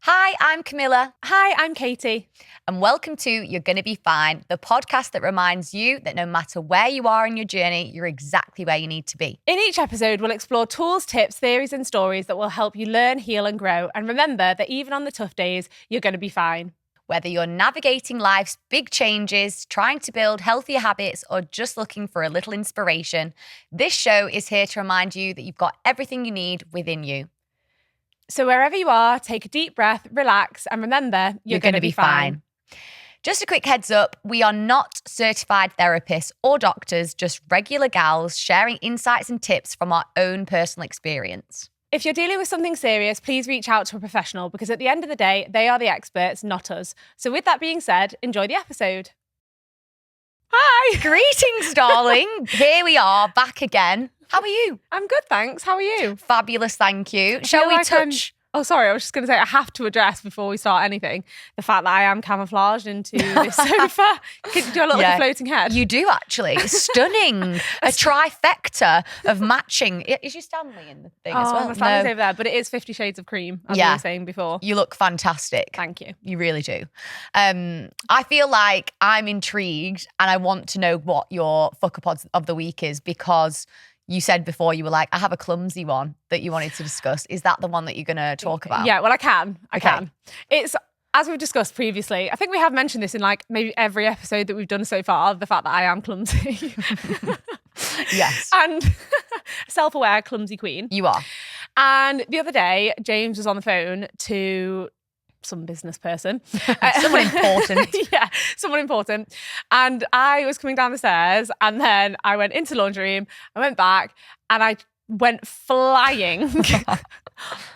Hi, I'm Camilla. Hi, I'm Katie. And welcome to You're Gonna Be Fine, the podcast that reminds you that no matter where you are in your journey, you're exactly where you need to be. In each episode, we'll explore tools, tips, theories, and stories that will help you learn, heal, and grow. And remember that even on the tough days, you're going to be fine. Whether you're navigating life's big changes, trying to build healthier habits, or just looking for a little inspiration, this show is here to remind you that you've got everything you need within you. So wherever you are, take a deep breath, relax, and remember, you're going to be fine. Just a quick heads up, we are not certified therapists or doctors, just regular gals sharing insights and tips from our own personal experience. If you're dealing with something serious, please reach out to a professional because at the end of the day, they are the experts, not us. So with that being said, enjoy the episode. Hi. Greetings, darling. Here we are, back again. How are you? I'm good, thanks. How are you? Fabulous, thank you. Shall we touch... Oh, sorry, I was just going to say, I have to address before we start anything, the fact that I am camouflaged into this sofa. Do I look like a floating head? You do, actually. Stunning. A trifecta of matching. Is your Stanley in the thing as well? My Stanley's over there, but it is 50 Shades of Cream, as we were saying before. You look fantastic. Thank you. You really do. I feel like I'm intrigued and I want to know what your fuck-up of the week is because... You said before, you were like, I have a clumsy one that you wanted to discuss. Is that the one that you're going to talk about? Yeah, well, I can. I can. It's, as we've discussed previously, I think we have mentioned this in like maybe every episode that we've done so far, the fact that I am clumsy. Yes. And self-aware clumsy queen. You are. And the other day, James was on the phone to... some business person. Someone important. Yeah, someone important. And I was coming down the stairs and then I went into the laundry room, I went back and I went flying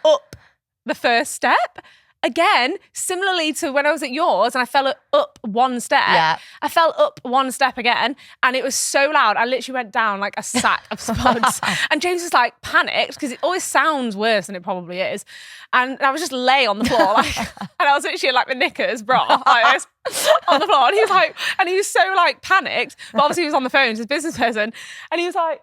up the first step. Again, similarly to when I was at yours and I fell up one step. Yeah. I fell up one step again and it was so loud. I literally went down like a sack of spuds. And James was like panicked because it always sounds worse than it probably is. And I was just lay on the floor like, and I was literally in like my knickers bra like this on the floor. And he was like, and he was so like panicked, but obviously he was on the phone to his business person. And he was like,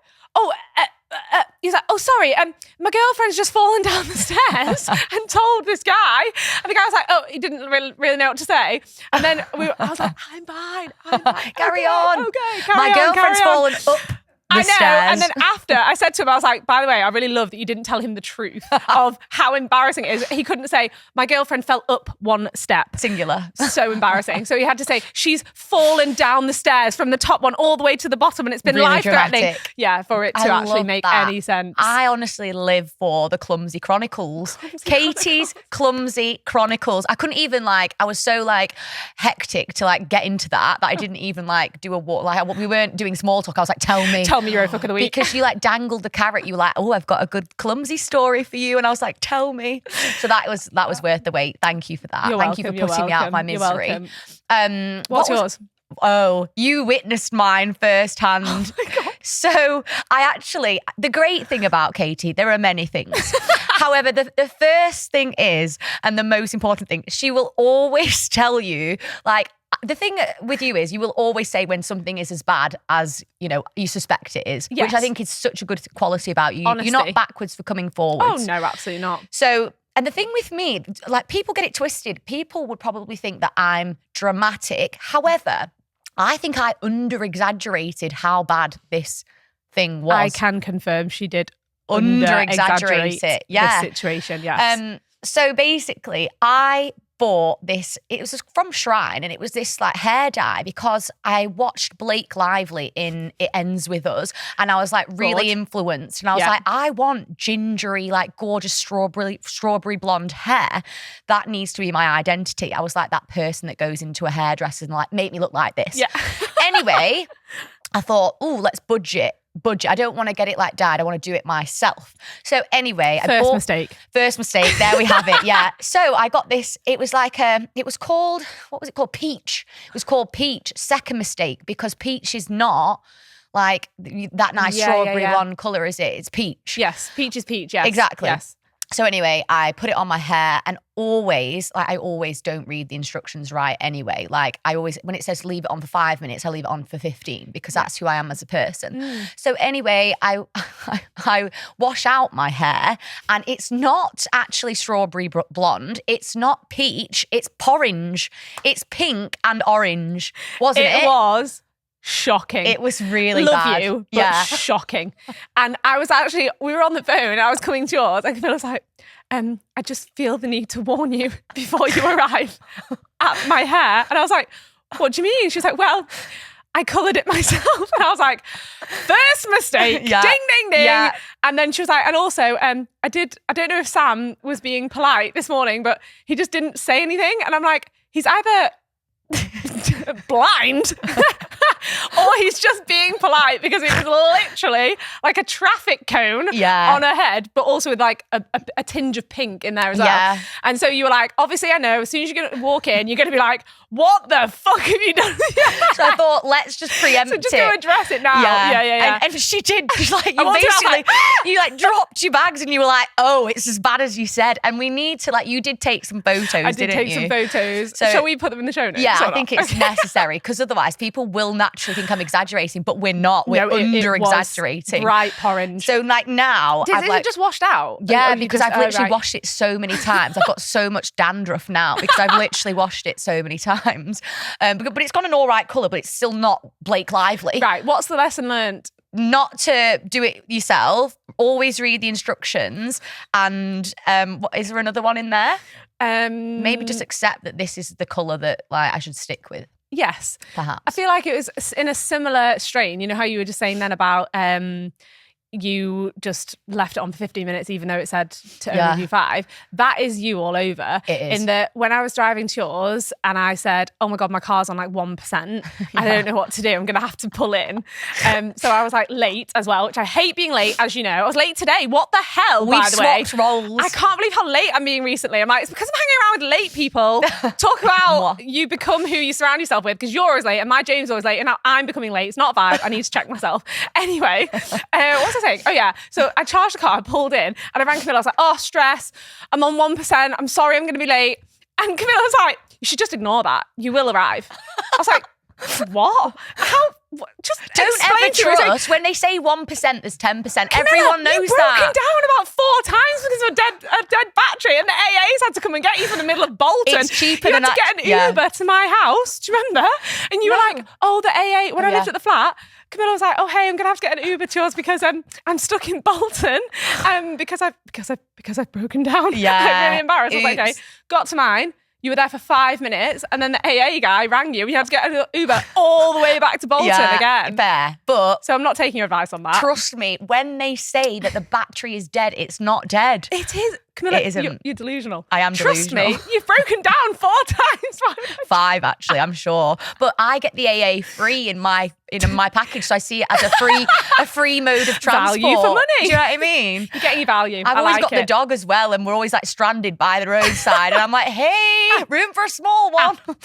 he's like, oh, sorry, my girlfriend's just fallen down the stairs and told this guy. And the guy was like, oh, he didn't really know what to say. And then I was like, I'm fine. Carry on. Okay, my girlfriend's fallen up the stairs. And then after, I said to him, I was like, by the way, I really love that you didn't tell him the truth of how embarrassing it is. He couldn't say, my girlfriend fell up one step. Singular. So embarrassing. So he had to say, she's fallen down the stairs from the top one all the way to the bottom and it's been really life-threatening. Dramatic. Yeah, for it to actually make any sense. I honestly live for the Clumsy Chronicles. Katie's Clumsy Chronicles. I couldn't even I was so hectic to get into that I didn't even do a walk. We weren't doing small talk. I was like, tell me your fuck of the week. Because you dangled the carrot. You were like, oh, I've got a good clumsy story for you. And I was like, tell me. So that was worth the wait. Thank you for that. Thank you for putting me out of my misery. What's yours? Oh, you witnessed mine firsthand. Oh my God. So the great thing about Katie, there are many things. However, the first thing is, and the most important thing, she will always tell you, the thing with you is you will always say when something is as bad as, you suspect it is, yes. Which I think is such a good quality about you. Honesty. You're not backwards for coming forwards. Oh, no, absolutely not. So, and the thing with me, people get it twisted. People would probably think that I'm dramatic. However, I think I under-exaggerated how bad this thing was. I can confirm she did under-exaggerate it. Yeah. The situation, yes. So basically, I bought this, it was from Shrine, and it was this hair dye because I watched Blake Lively in It Ends With Us, and I was really influenced, and I was like, I want gingery, gorgeous strawberry blonde hair. That needs to be my identity. I was like that person that goes into a hairdresser and make me look like this. Yeah. Anyway, I thought, let's budget. I don't want to get it dyed. I want to do it myself. So anyway, First mistake. There we have it. Yeah. So I got this. It was it was called, what was it called? Peach. It was called Peach. Second mistake, because peach is not that nice strawberry blonde colour, is it? It's peach. Yes. Peach is peach. Yes. Exactly. Yes. So anyway, I put it on my hair, and always, like, I always don't read the instructions right anyway. Like, I always, when it says leave it on for 5 minutes, I leave it on for 15 because that's who I am as a person. So anyway, I wash out my hair, and it's not actually strawberry blonde. It's not peach. It's porridge. It's pink and orange, wasn't it? It was. Shocking. It was really Love bad. you, but shocking. And I was actually, we were on the phone and I was coming to yours and Camilla was like, I just feel the need to warn you before you arrive at my hair. And I was like, what do you mean? She was like, well, I coloured it myself. And I was like, first mistake, ding, ding, ding. Yeah. And then she was like, and also, I don't know if Sam was being polite this morning, but he just didn't say anything. And I'm like, he's either blind or he's just being polite, because it was literally like a traffic cone on her head, but also with like a tinge of pink in there as well. And so you were like, obviously I know as soon as you're going to walk in, you're going to be like, what the fuck have you done? So I thought, let's just preempt it. So just go address it now. Yeah. And she did. Like, you basically, you like dropped your bags and you were like, oh, it's as bad as you said. And we need to, like, you did take some photos, I did take some photos. So shall we put them in the show notes? Yeah, I think it's necessary, because otherwise people will naturally think I'm exaggerating, but we're not. We're under-exaggerating. Bright porridge. So like now... Is it just washed out? Yeah, because I've literally washed it so many times. I've got so much dandruff now because I've literally washed it so many times. But it's got an all right colour, but it's still not Blake Lively. Right, what's the lesson learned? Not to do it yourself. Always read the instructions. And is there another one in there? Maybe just accept that this is the colour that, like, I should stick with. Yes. Perhaps. I feel like it was in a similar strain. You know how you were just saying then about you just left it on for 15 minutes, even though it said to only do 5. That is you all over. It is. In that when I was driving to yours and I said, oh my God, my car's on like 1%. I don't know what to do. I'm going to have to pull in. So I was like late as well, which I hate being late, as you know. I was late today. What the hell, by the way? We've swapped roles. I can't believe how late I'm being recently. I'm like, it's because I'm hanging around with late people. Talk about you become who you surround yourself with, because you're always late and my James is always late and now I'm becoming late. It's not a vibe. I need to check myself. Anyway, what was I saying? Oh yeah. So I charged the car, I pulled in and I rang Camilla. I was like, oh, stress. I'm on 1%. I'm sorry, I'm going to be late. And Camilla was like, you should just ignore that. You will arrive. I was like, what? How? Just don't ever trust when they say 1%, there's 10%. Camilla, Everyone knows you've broken down about 4 times because of a dead battery, and the AA's had to come and get you from the middle of Bolton. It's cheaper you than had to get an Uber to my house. Do you remember? And you were like, oh, the AA. When I lived at the flat, Camilla was like, oh, hey, I'm gonna have to get an Uber to yours because I'm stuck in Bolton because I've broken down. Yeah, I'm really embarrassed. I was like, okay, got to mine. You were there for 5 minutes and then the AA guy rang you and you had to get an Uber all the way back to Bolton again. Fair. But so I'm not taking your advice on that. Trust me, when they say that the battery is dead, it's not dead. It is. Camilla, it isn't. You're delusional. I am delusional. Trust me, you've broken down 4 times. 5 actually, I'm sure. But I get the AA free in my package, so I see it as a free mode of transport. Value for money. Do you know what I mean? You're getting your value. I've always got the dog as well, and we're always like stranded by the roadside, and I'm like, hey, room for a small one. So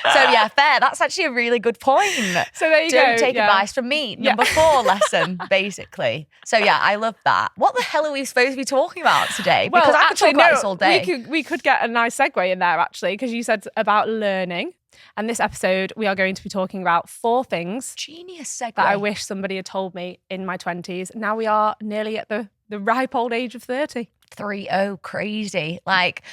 yeah, fair. That's actually a really good point. So there you go. Don't take advice from me. Number 4 lesson, basically. So yeah, I love that. What the hell are we supposed to be talking about today? Because I could talk about this all day. We could get a nice segue in there, actually, because you said about learning. And this episode, we are going to be talking about 4 things. Genius segue. That I wish somebody had told me in my 20s. Now we are nearly at the ripe old age of 30. 30, crazy. Like,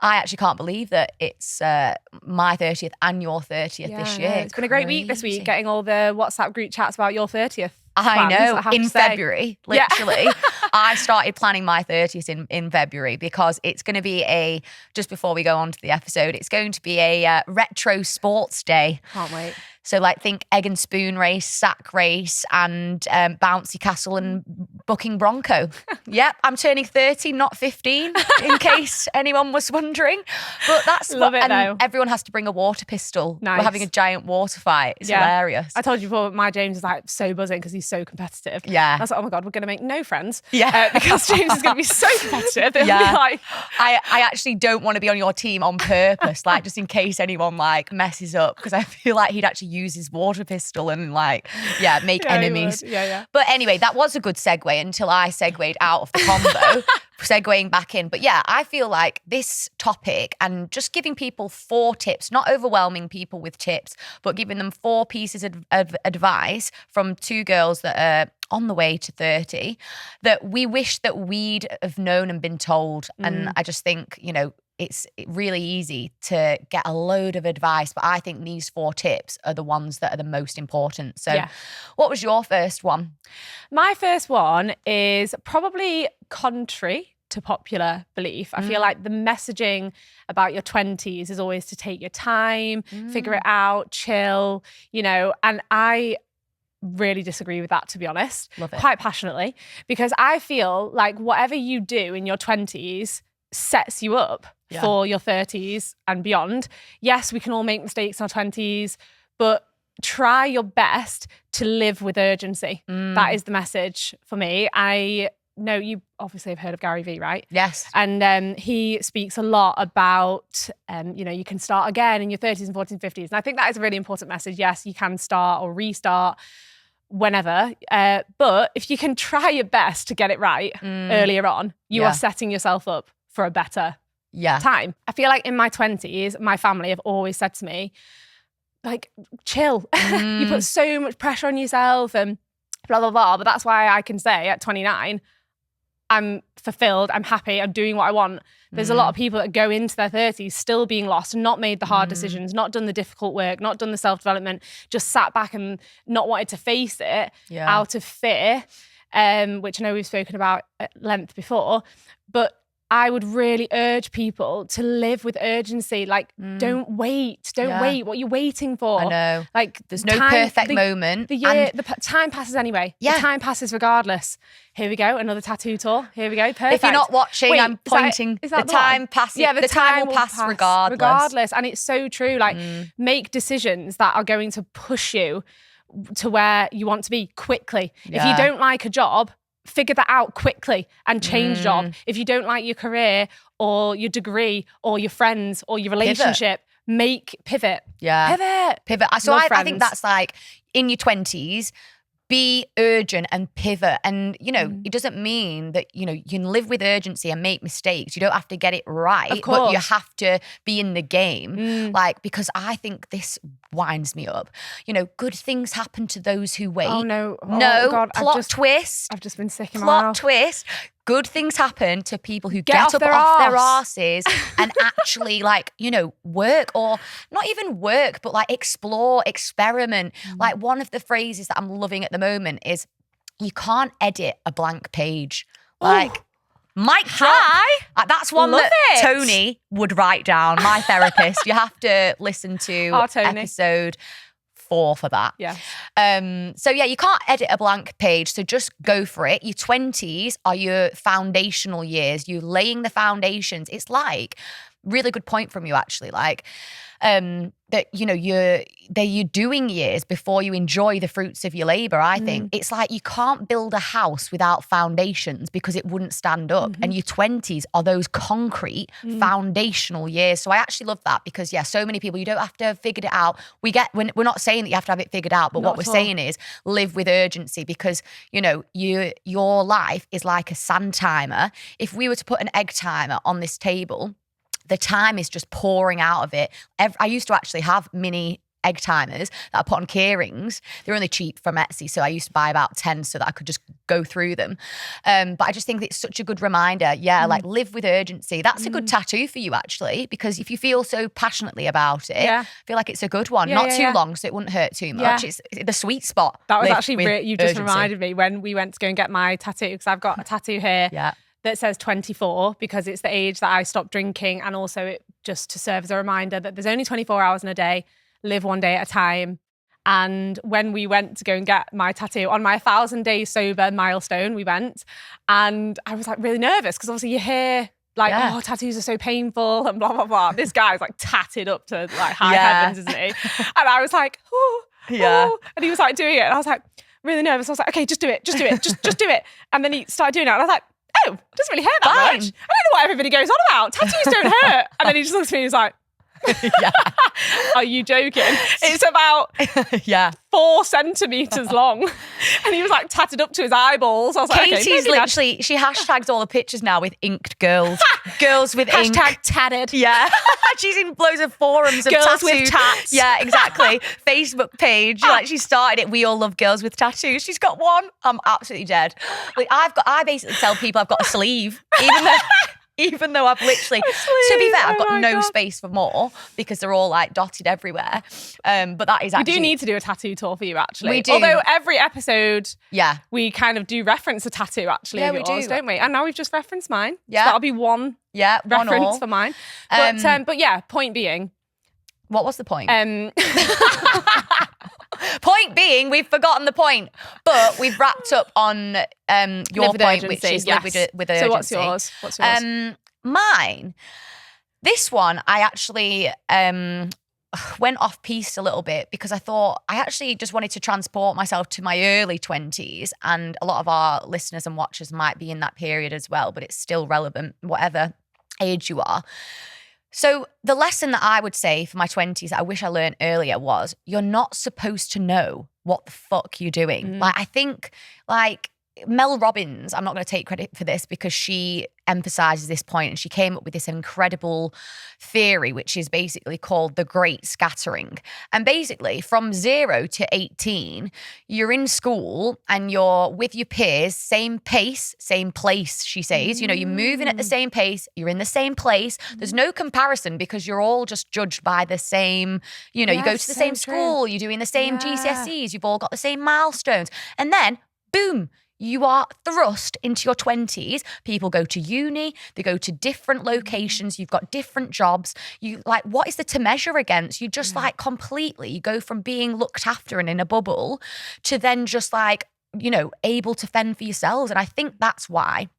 I actually can't believe that it's my 30th and your 30th this year. It's been a great week this week, getting all the WhatsApp group chats about your 30th. I know, in February, literally. I started planning my 30th in February because it's going to be just before we go on to the episode, it's going to be a retro sports day. Can't wait. So like think egg and spoon race, sack race and bouncy castle and bucking bronco. Yep, I'm turning 30, not 15, in case anyone was wondering. But that's Love it though. Everyone has to bring a water pistol. Nice. We're having a giant water fight. It's hilarious. I told you before, my James is like so buzzing because he's so competitive. Yeah. I was like, oh my God, we're going to make no friends. Yeah. Because James is going to be so competitive. They'll be like... I actually don't want to be on your team on purpose, like just in case anyone like messes up, because I feel like he'd actually use his water pistol and like, make Yeah, enemies. Yeah. But anyway, that was a good segue until I segued out of the combo, segueing back in. But yeah, I feel like this topic and just giving people 4 tips, not overwhelming people with tips, but giving them 4 pieces of advice from 2 girls that are on the way to 30 that we wish that we'd have known and been told. And I just think, it's really easy to get a load of advice, but I think these 4 tips are the ones that are the most important. So what was your first one? My first one is probably contrary to popular belief. I feel like the messaging about your 20s is always to take your time, figure it out, chill, and I really disagree with that, to be honest. Love it. Quite passionately, because I feel like whatever you do in your 20s sets you up for your 30s and beyond. Yes, we can all make mistakes in our 20s, but try your best to live with urgency. That is the message for me. I know you obviously have heard of Gary Vee, right? Yes. And he speaks a lot about, you can start again in your 30s and 40s and 50s. And I think that is a really important message. Yes, you can start or restart whenever. But if you can try your best to get it right earlier on, you are setting yourself up for a better time. I feel like in my 20s, my family have always said to me, like, chill. You put so much pressure on yourself and blah, blah, blah. But that's why I can say at 29, I'm fulfilled, I'm happy, I'm doing what I want. There's a lot of people that go into their 30s still being lost and not made the hard decisions, not done the difficult work, not done the self-development, just sat back and not wanted to face it out of fear, which I know we've spoken about at length before. But I would really urge people to live with urgency. Like, don't wait. Don't wait. What are you waiting for? I know. Like, there's no perfect moment. The time passes anyway. The time passes regardless. Here we go. Another tattoo tour. Here we go. Perfect. If you're not watching, I'm pointing. Is that the time passes. Yeah, the time will pass regardless. And it's so true. Like, make decisions that are going to push you to where you want to be quickly. If you don't like a job, figure that out quickly and change job. If you don't like your career or your degree or your friends or your relationship, pivot. Pivot. So I think that's like in your 20s, be urgent and pivot. And, it doesn't mean that, you can live with urgency and make mistakes. You don't have to get it right, but you have to be in the game. Because I think this winds me up. Good things happen to those who wait. Oh, no. No, God, twist. I've just been sick in my mouth. Plot twist. Good things happen to people who get up off their arses and actually work, or not even work, but explore, experiment. Like, one of the phrases that I'm loving at the moment is, you can't edit a blank page. Mic drop. That's one that Tony would write down, my therapist. You have to listen to episode 4 for that. Yeah. So you can't edit a blank page. So just go for it. Your 20s are your foundational years. You're laying the foundations. It's really good point from you, actually. That they're your doing years before you enjoy the fruits of your labor. I think it's like you can't build a house without foundations because it wouldn't stand up. And your 20s are those concrete foundational years. So I actually love that because so many people, you don't have to have figured it out. We're not saying that you have to have it figured out, but what we're saying is live with urgency because your life is like a sand timer. If we were to put an egg timer on this table, the time is just pouring out of it. I used to actually have mini egg timers that I put on key rings. They're only cheap from Etsy, so I used to buy about 10 so that I could just go through them. But I just think it's such a good reminder. Live with urgency. That's a good tattoo for you, actually, because if you feel so passionately about it, I feel like it's a good one. Not too long, so it wouldn't hurt too much. It's the sweet spot. That was actually you just reminded me when we went to go and get my tattoo, because I've got a tattoo here. That says 24 because it's the age that I stopped drinking, and also just to serve as a reminder that there's only 24 hours in a day, live one day at a time. And when we went to go and get my tattoo on my 1,000 days sober milestone, we went, and I was really nervous because obviously you hear oh, tattoos are so painful and blah, blah, blah. This guy's tatted up to high heavens, isn't he? And I was like, oh, and he was doing it. And I was really nervous. I was okay, just do it, just do it. And then he started doing it. And I was oh, it doesn't really hurt that much. I don't know what everybody goes on about. Tattoos don't hurt. And then he just looks at me and he's like, Yeah. Are you joking? It's about 4 centimeters long. And he was like tatted up to his eyeballs. I was like, Katie's literally, she hashtags all the pictures now with inked girls. Girls with ink. Hashtag tatted. Yeah. She's in loads of forums of girls tattoos. with tats. Yeah, exactly. Facebook page. Like she started it. We all love girls with tattoos. She's got one. I'm absolutely dead. Like I basically tell people I've got a sleeve. Even though I've literally, to be fair, I've got no space for more because they're all like dotted everywhere. But that is actually... We do need to do a tattoo tour for you, actually. We do. Although every episode, yeah, we kind of do reference a tattoo, actually. Yeah, of yours, don't we? And now we've just referenced mine. Yeah. So that'll be one reference for mine. But yeah, point being... What was the point? Point being, we've forgotten the point, but we've wrapped up on your point, which is live with urgency. So what's yours? Mine, this one, I actually went off piste a little bit because I thought I actually just wanted to transport myself to my early 20s, and a lot of our listeners and watchers might be in that period as well, but it's still relevant, whatever age you are. So the lesson that I would say for my 20s that I wish I learned earlier was you're not supposed to know what the fuck you're doing. Like, I think, like, Mel Robbins, I'm not going to take credit for this because she emphasizes this point and she came up with this incredible theory, which is basically called the Great Scattering. And basically from 0 to 18, you're in school and you're with your peers, same pace, same place, she says. You know, you're moving at the same pace, you're in the same place. There's no comparison because you're all just judged by the same, you know, you go to the same school, you're doing the same GCSEs, you've all got the same milestones. And then, boom, you are thrust into your 20s. People go to uni, they go to different locations, you've got different jobs. You like, what is there to measure against? You just like completely, you go from being looked after and in a bubble to then just like, you know, able to fend for yourselves. And I think that's why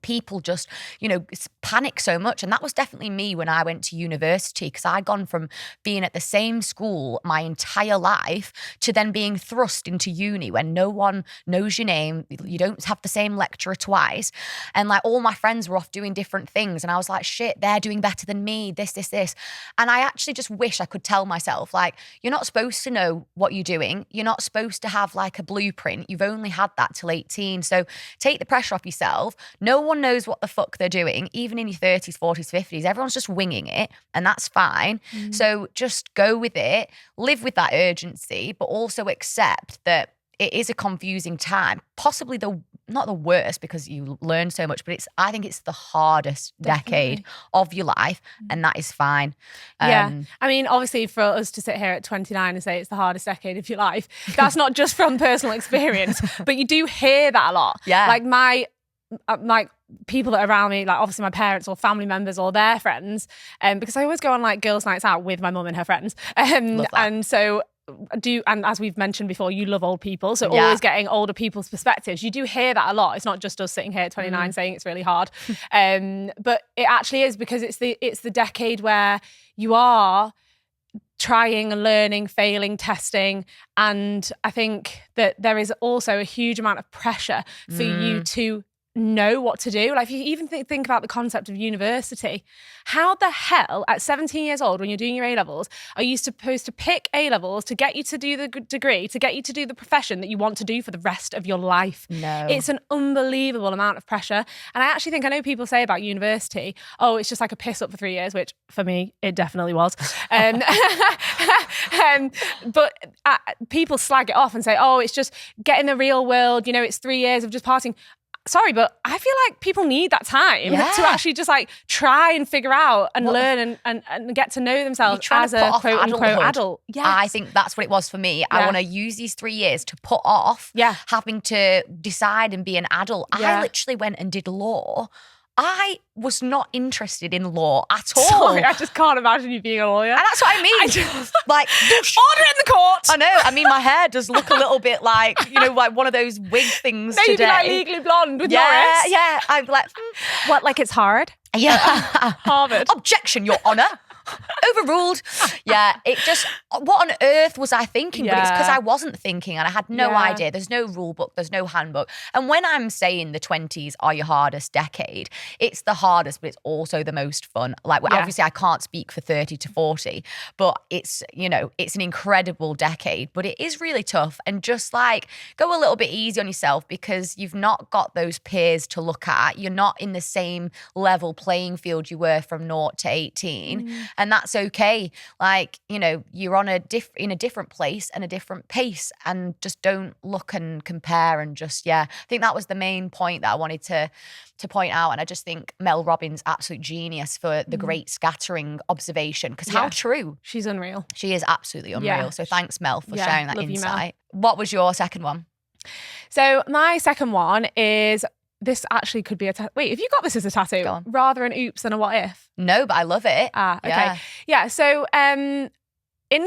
people just, you know, panic so much. And that was definitely me when I went to university, because I'd gone from being at the same school my entire life to then being thrust into uni when no one knows your name. You don't have the same lecturer twice. And like all my friends were off doing different things. And I was like, shit, they're doing better than me, this. And I actually just wish I could tell myself, like, you're not supposed to know what you're doing. You're not supposed to have like a blueprint. You've only had that till 18. So take the pressure off yourself. No one knows what the fuck they're doing, even in your 30s, 40s, 50s. Everyone's just winging it, and that's fine. So just go with it, live with that urgency, but also accept that it is a confusing time. Possibly not the worst, because you learn so much, but I think it's the hardest decade of your life, and that is fine. I mean, obviously for us to sit here at 29 and say it's the hardest decade of your life, that's not just from personal experience, but you do hear that a lot. Yeah. Like my people that are around me, like obviously my parents or family members or their friends, because I always go on like girls' nights out with my mum and her friends. And so and as we've mentioned before, you love old people, so always getting older people's perspectives. You do hear that a lot. It's not just us sitting here at 29 saying it's really hard, but it actually is, because it's the decade where you are trying, learning, failing, testing. And I think that there is also a huge amount of pressure for you to know what to do. Like if you even think about the concept of university, how the hell at 17 years old, when you're doing your A-levels, are you supposed to pick A-levels to get you to do the degree, to get you to do the profession that you want to do for the rest of your life? No. It's an unbelievable amount of pressure. And I actually think, I know people say about university, oh, it's just like a piss up for 3 years, which for me, it definitely was. But people slag it off and say, oh, it's just get in the real world, you know, it's 3 years of just partying. Sorry, but I feel like people need that time to actually just like try and figure out and learn and get to know themselves as a quote unquote adult. Yes. I think that's what it was for me. I want to use these 3 years to put off having to decide and be an adult. I literally went and did law. I was not interested in law at all. Sorry, I just can't imagine you being a lawyer. And that's what I mean. Like, order in the court. I know. I mean, my hair does look a little bit like, you know, like one of those wig things Maybe today. like Legally Blonde with Norris. Yeah. I'm like, what, like it's hard? Yeah. Harvard. Objection, Your Honour. Overruled. Yeah, it just, what on earth was I thinking? But it's because Yeah. I wasn't thinking and I had no idea. There's no rule book, there's no handbook. And when I'm saying the 20s are your hardest decade, it's the hardest, but it's also the most fun. Like, obviously I can't speak for 30 to 40, but it's, you know, it's an incredible decade, but it is really tough. And just like, go a little bit easy on yourself because you've not got those peers to look at. You're not in the same level playing field you were from 0 to 18. And that's okay. Like, you know, you're on in a different place and a different pace, and just don't look and compare. And just, I think that was the main point that I wanted to point out. And I just think Mel Robbins, absolute genius for the great scattering observation, because how true. She's unreal. She is absolutely unreal. Yeah. So thanks, Mel, for sharing that Love insight. What was your second one? So my second one is, this actually could be a wait, have you got this as a tattoo? Go on. Rather an oops than a what if? No, but I love it. Okay. Yeah. So in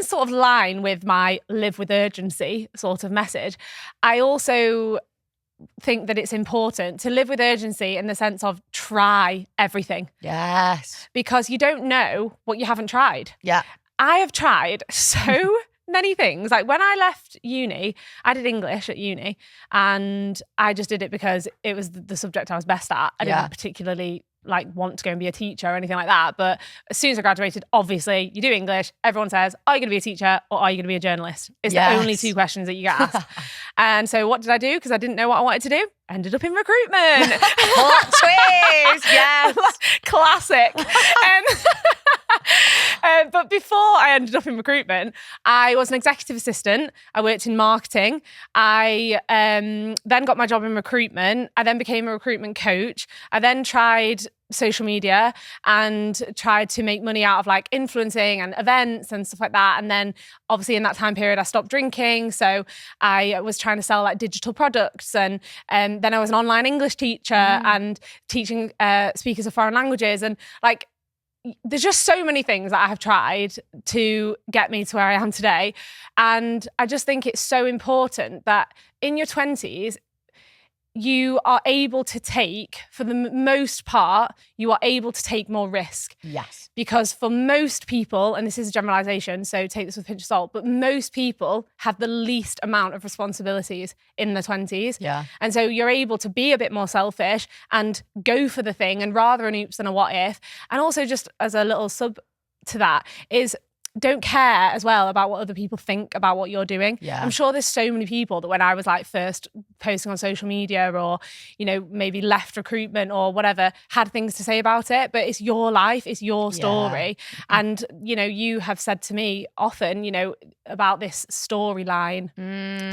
sort of line with my live with urgency sort of message, I also think that it's important to live with urgency in the sense of try everything. Yes. Because you don't know what you haven't tried. Yeah. I have tried so many things. Like when I left uni, I did English at uni, and I just did it because it was the subject I was best at. I didn't particularly like want to go and be a teacher or anything like that. But as soon as I graduated, obviously you do English. Everyone says, are you going to be a teacher or are you going to be a journalist? It's the only two questions that you get asked. And so what did I do? Because I didn't know what I wanted to do. Ended up in recruitment. Plot twist. Yes. Classic. But before I ended up in recruitment, I was an executive assistant. I worked in marketing. I then got my job in recruitment. I then became a recruitment coach. I then tried social media and tried to make money out of like influencing and events and stuff like that. And then obviously in that time period, I stopped drinking. So I was trying to sell like digital products. And then I was an online English teacher and teaching speakers of foreign languages. And like, there's just so many things that I have tried to get me to where I am today. And I just think it's so important that in your 20s, you are able to take, for the most part, you are able to take more risk. Yes. Because for most people, and this is a generalization, so take this with a pinch of salt, but most people have the least amount of responsibilities in their 20s. Yeah. And so you're able to be a bit more selfish and go for the thing, and rather an oops than a what if. And also just as a little sub to that is, don't care as well about what other people think about what you're doing. Yeah. I'm sure there's so many people that when I was like first posting on social media or, you know, maybe left recruitment or whatever, had things to say about it, but it's your life, it's your story. And, you know, you have said to me often, you know, about this storyline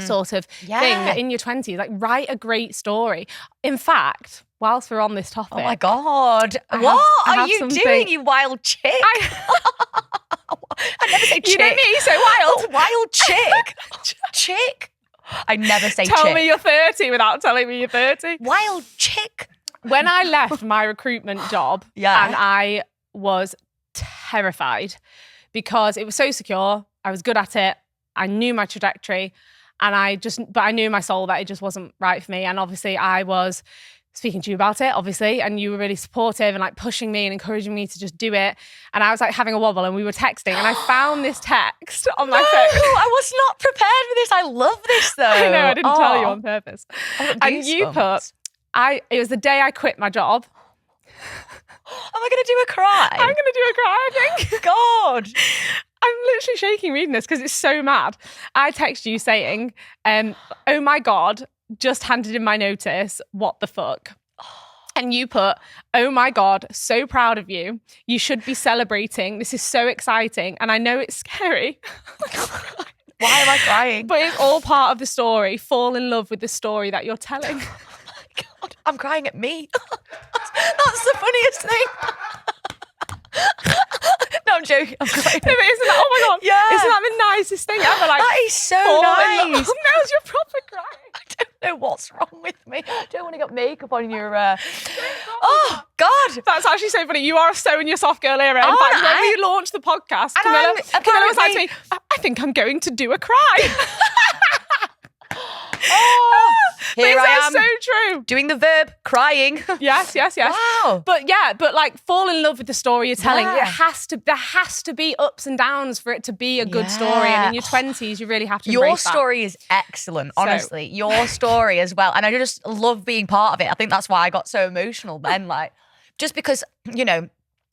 sort of thing that in your 20s, like write a great story. In fact, whilst we're on this topic. Oh my God. What are you doing, you wild chick? I never say chick. You know me, so wild. Oh, wild chick. Chick. I never say chick. Tell me you're 30 without telling me you're 30. Wild chick. When I left my recruitment job, and I was terrified because it was so secure. I was good at it. I knew my trajectory, and but I knew in my soul that it just wasn't right for me. And obviously I was speaking to you about it, obviously, and you were really supportive and like pushing me and encouraging me to just do it. And I was like having a wobble, and we were texting, and I found this text on my phone. I was not prepared for this. I love this though. I know, I didn't tell you on purpose. And you put, it was the day I quit my job. Am I going to do a cry? I'm going to do a cry, I think. God. I'm literally shaking reading this because it's so mad. I text you saying, oh my God, just handed in my notice. What the fuck? And you put, oh my God, so proud of you. You should be celebrating. This is so exciting. And I know it's scary. Why am I crying? But it's all part of the story. Fall in love with the story that you're telling. Oh my God, I'm crying at me. That's the funniest thing. No, I'm joking. I'm crying. No, but isn't that, oh my God, yeah. Isn't that the nicest thing ever? Like, that is so nice. Now's your proper crying. I don't know what's wrong with me. I don't want to get makeup on your... Oh, God. That's actually so funny. You are so in your soft girl era. In fact, when we launched the podcast, Camilla was like to me, I think I'm going to do a cry. Here I am. So true. Doing the verb, crying. Yes. Wow. But like fall in love with the story you're telling. Yeah. There has to be ups and downs for it to be a good story. And in your 20s, you really have to embrace that. Your story is excellent, honestly. Your story as well. And I just love being part of it. I think that's why I got so emotional then. Like, just because, you know,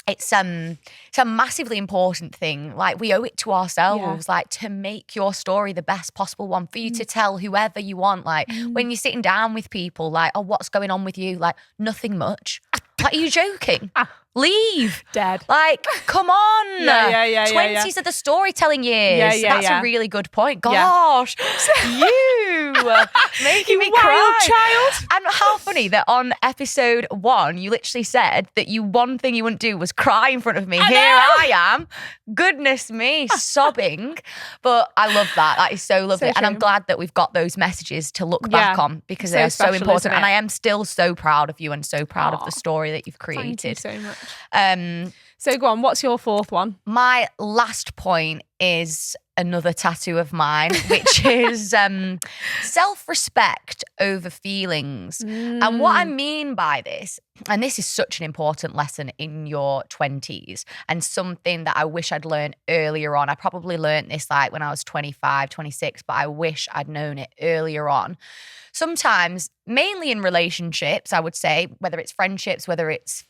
it's a massively important thing. Like, we owe it to ourselves, like, to make your story the best possible one for you to tell whoever you want. Like, when you're sitting down with people, like, oh, what's going on with you? Like, nothing much. Like, are you joking? Leave. Dead. Like, come on. Yeah. 20s are the storytelling years. Yeah, That's a really good point. Gosh, you making me cry. Child. And how funny that on episode 1, you literally said that one thing you wouldn't do was cry in front of me. Here I am. Goodness me, sobbing. But I love that. That is so lovely. And I'm glad that we've got those messages to look back on, because they're so important. And I am still so proud of you and so proud of the story that you've created. Thank you so much. So go on, what's your fourth one? My last point is another tattoo of mine, which is self-respect over feelings. And what I mean by this, and this is such an important lesson in your 20s and something that I wish I'd learned earlier on. I probably learned this like when I was 25, 26, but I wish I'd known it earlier on. Sometimes, mainly in relationships, I would say, whether it's friendships, whether it's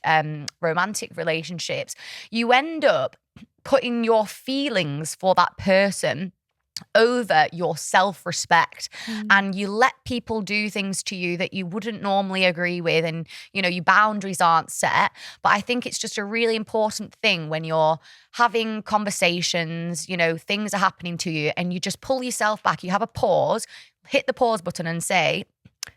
romantic relationships, you end up putting your feelings for that person over your self-respect, and you let people do things to you that you wouldn't normally agree with, and you know your boundaries aren't set. But I think it's just a really important thing when you're having conversations, you know, things are happening to you, and you just pull yourself back, you have a pause, hit the pause button and say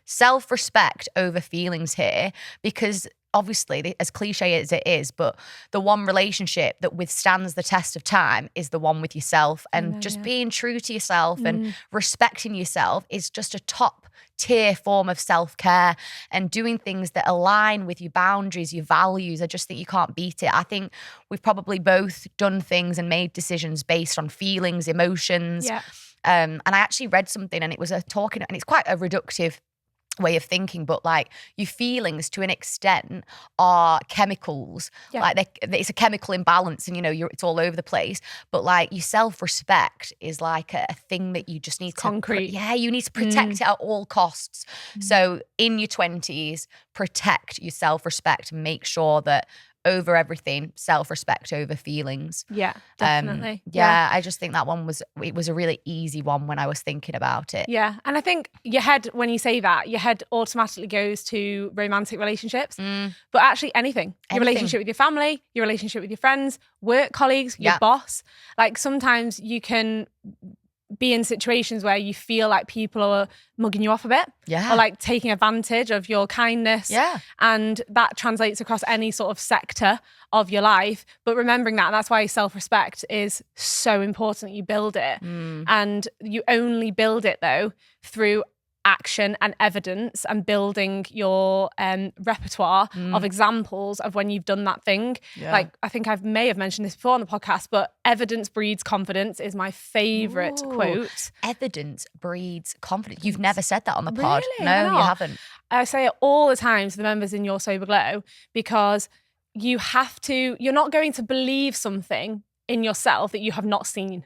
self-respect over feelings here, because obviously, as cliche as it is, but the one relationship that withstands the test of time is the one with yourself. And just being true to yourself and respecting yourself is just a top tier form of self-care, and doing things that align with your boundaries, your values. I just think you can't beat it. I think we've probably both done things and made decisions based on feelings, emotions. Yeah. And I actually read something, and it was and it's quite a reductive way of thinking, but like your feelings to an extent are chemicals. Like it's a chemical imbalance, and you know it's all over the place. But like your self-respect is like a thing that you just need concrete. You need to protect it at all costs. So in your 20s, protect your self-respect and make sure that over everything, self-respect over feelings. Yeah, definitely. I just think that one was a really easy one when I was thinking about it. Yeah, and I think your head, when you say that, your head automatically goes to romantic relationships, but actually anything. Your relationship with your family, your relationship with your friends, work colleagues, your boss. Like sometimes you can be in situations where you feel like people are mugging you off a bit, or like taking advantage of your kindness, and that translates across any sort of sector of your life. But remembering that, and that's why self-respect is so important that you build it, and you only build it though through action and evidence, and building your repertoire of examples of when you've done that thing. Like I think I may have mentioned this before on the podcast, but evidence breeds confidence is my favourite quote. Evidence breeds confidence. You've never said that on the pod. Really? No, you haven't. I say it all the time to the members in Your Sober Glow, because you're not going to believe something in yourself that you have not seen.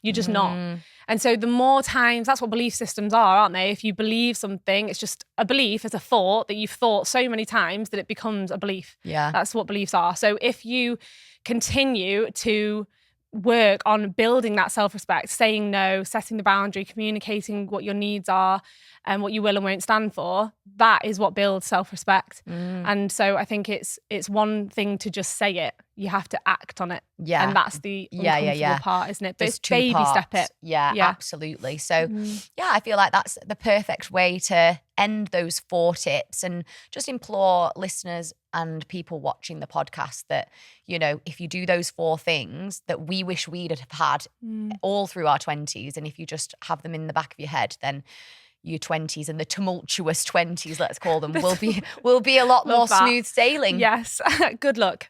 You're just not. And so the more times, that's what belief systems are, aren't they? If you believe something, it's just a belief, it's a thought that you've thought so many times that it becomes a belief. Yeah. That's what beliefs are. So if you continue to work on building that self-respect, saying no, setting the boundary, communicating what your needs are and what you will and won't stand for, that is what builds self-respect. And so I think it's one thing to just say it. You have to act on it. Yeah. And that's the uncomfortable part, isn't it? But it's baby step it. Yeah, absolutely. So I feel like that's the perfect way to end those 4 tips, and just implore listeners and people watching the podcast that, you know, if you do those 4 things that we wish we'd have had all through our 20s, and if you just have them in the back of your head, then your 20s and the tumultuous 20s, let's call them, will be a lot more smooth sailing. Yes. Good luck.